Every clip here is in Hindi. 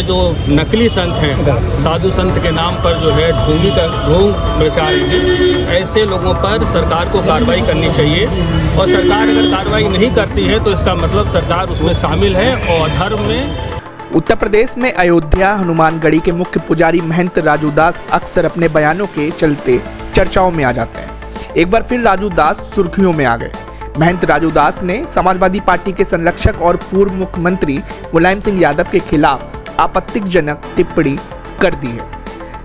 जो नकली संत हैं, साधु संत के नाम पर जो है ढोंग मचा रहे हैं, ऐसे लोगों पर सरकार को कार्रवाई करनी चाहिए। और सरकार अगर कार्रवाई नहीं करती है तो इसका मतलब सरकार उसमें शामिल है और धर्म में। उत्तर प्रदेश में अयोध्या हनुमानगढ़ी के मुख्य पुजारी महंत राजू दास अक्सर अपने बयानों के चलते चर्चाओं में आ जाते हैं। एक बार फिर राजू दास सुर्खियों में आ गए। महंत राजू दास ने समाजवादी पार्टी के संरक्षक और पूर्व मुख्यमंत्री मुलायम सिंह यादव के खिलाफ आपत्तिजनक टिप्पणी कर दी है।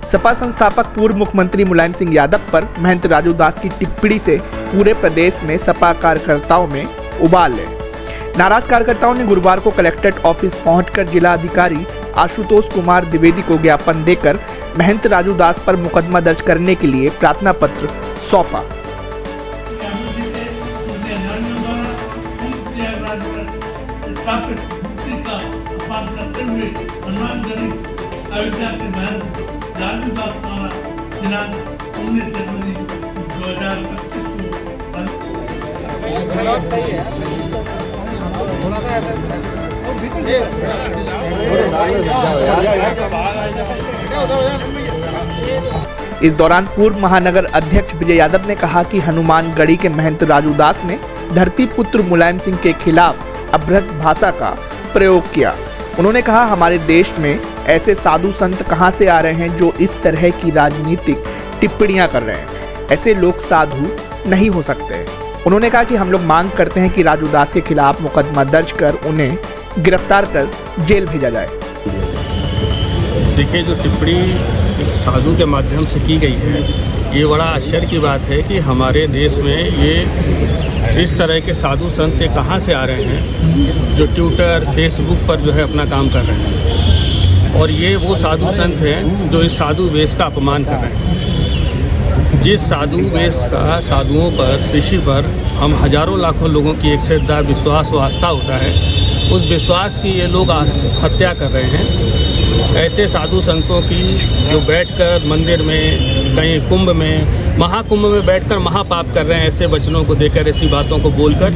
सपा संस्थापक पूर्व मुख्यमंत्री मुलायम सिंह यादव पर महंत राजू दास की टिप्पणी से पूरे प्रदेश में सपा कार्यकर्ताओं में उबाल है। नाराज कार्यकर्ताओं ने गुरुवार को कलेक्ट्रेट ऑफिस पहुंचकर जिला अधिकारी आशुतोष कुमार द्विवेदी को ज्ञापन देकर महंत राजू दास पर मुकदमा दर्ज करने के लिए प्रार्थना पत्र सौंपा। अयोध्या के महंत राजू दास द्वारा दिनांक 19 जनवरी 2025 को इस दौरान पूर्व महानगर अध्यक्ष विजय यादव ने कहा कि हनुमानगढ़ी के महंत राजू दास ने धरती पुत्र मुलायम सिंह के खिलाफ अभद्र भाषा का प्रयोग किया। उन्होंने कहा, हमारे देश में ऐसे साधु संत कहां से आ रहे हैं जो इस तरह की राजनीतिक टिप्पणियां कर रहे हैं। ऐसे लोग साधु नहीं हो सकते। उन्होंने कहा कि हम लोग मांग करते हैं कि राजू दास के खिलाफ मुकदमा दर्ज कर उन्हें गिरफ्तार कर जेल भेजा जाए। देखिए, जो टिप्पणी एक साधु के माध्यम से की गई है, ये बड़ा आश्चर्य की बात है कि हमारे देश में ये इस तरह के साधु संत कहाँ से आ रहे हैं जो ट्विटर फेसबुक पर जो है अपना काम कर रहे हैं। और ये वो साधु संत हैं जो इस साधु वेश का अपमान कर रहे हैं। जिस साधु वेश का साधुओं पर, शिष्य पर हम हजारों लाखों लोगों की एक श्रद्धा, विश्वास व आस्था होता है, उस विश्वास की ये लोग हत्या कर रहे हैं। ऐसे साधु संतों की जो बैठकर मंदिर में, कहीं कुंभ में, महाकुंभ में बैठकर महापाप कर रहे हैं, ऐसे वचनों को देकर, ऐसी बातों को बोलकर,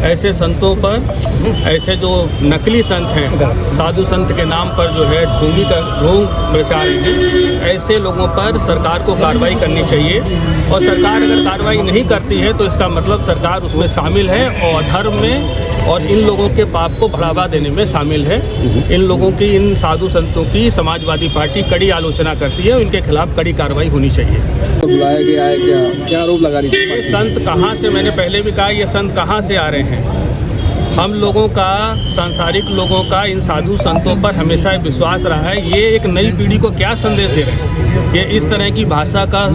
ऐसे संतों पर, ऐसे जो नकली संत हैं, साधु संत के नाम पर जो है ढोंग मचा रहे हैं, ऐसे लोगों पर सरकार को कार्रवाई करनी चाहिए। और सरकार अगर कार्रवाई नहीं करती है तो इसका मतलब सरकार उसमें शामिल है और धर्म में और इन लोगों के पाप को बढ़ावा देने में शामिल है। इन लोगों की, इन साधु संतों की समाजवादी पार्टी कड़ी आलोचना करती है। इनके खिलाफ कड़ी कार्रवाई होनी चाहिए। तो बुलाया गया है, क्या आरोप लगा रही है? संत कहाँ से, मैंने पहले भी कहा, ये संत कहाँ से आ रहे हैं? हम लोगों का, सांसारिक लोगों का इन साधु संतों पर हमेशा विश्वास रहा है। ये एक नई पीढ़ी को क्या संदेश दे रहे हैं? ये इस तरह की भाषा का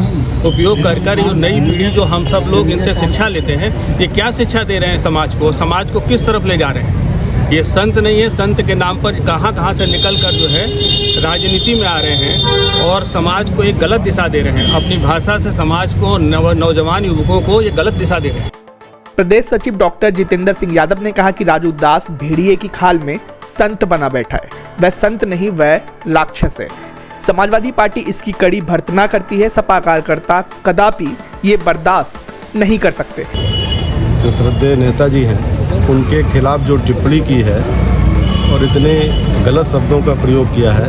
उपयोग कर कर जो नई पीढ़ी, जो हम सब लोग इनसे शिक्षा लेते हैं, ये क्या शिक्षा दे रहे हैं समाज को? समाज को किस तरफ ले जा रहे हैं? ये संत नहीं है। संत के नाम पर कहाँ से निकल कर जो है राजनीति में आ रहे हैं और समाज को एक गलत दिशा दे रहे हैं। अपनी भाषा से समाज को, नौजवान युवकों को ये गलत दिशा दे रहे हैं। प्रदेश सचिव डॉक्टर जितेंद्र सिंह यादव ने कहा कि राजू दास भेड़िए की खाल में संत बना बैठा है। वह संत नहीं, वह राक्षस है। समाजवादी पार्टी इसकी कड़ी भर्त्सना करती है। सपा कार्यकर्ता कदापि ये बर्दाश्त नहीं कर सकते। जो श्रद्धेय नेताजी हैं, उनके खिलाफ जो टिप्पणी की है और इतने गलत शब्दों का प्रयोग किया है,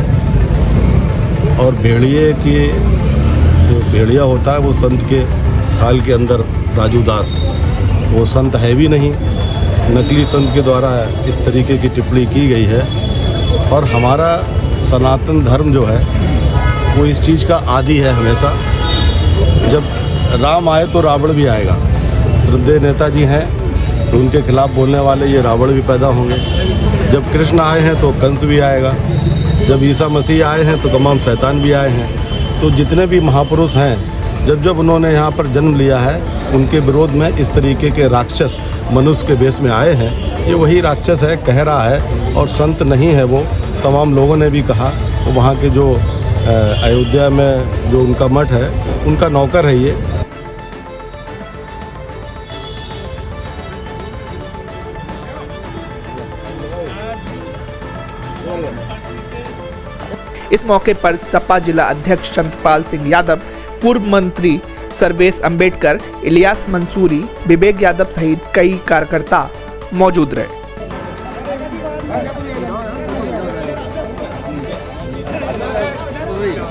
और भेड़िए की, जो भेड़िया होता है वो संत के खाल के अंदर राजू दास, वो संत है भी नहीं, नकली संत के द्वारा इस तरीके की टिप्पणी की गई है। और हमारा सनातन धर्म जो है वो इस चीज़ का आदी है। हमेशा जब राम आए तो रावण भी आएगा। श्रद्धेय नेताजी हैं तो उनके खिलाफ बोलने वाले ये रावण भी पैदा होंगे। जब कृष्ण आए हैं तो कंस भी आएगा। जब ईसा मसीह आए हैं तो तमाम शैतान भी आए हैं। तो जितने भी महापुरुष हैं, जब उन्होंने यहाँ पर जन्म लिया है, उनके विरोध में इस तरीके के राक्षस मनुष्य के वेश में आए हैं। ये वही राक्षस है, कह रहा है, और संत नहीं है वो। तमाम लोगों ने भी कहा, वहाँ के जो अयोध्या में जो उनका मठ है, उनका नौकर है ये। इस मौके पर सपा जिला अध्यक्ष चंद्रपाल सिंह यादव, पूर्व मंत्री सर्वेश अंबेडकर, इलियास मंसूरी, विवेक यादव सहित कई कार्यकर्ता मौजूद रहे। रही है।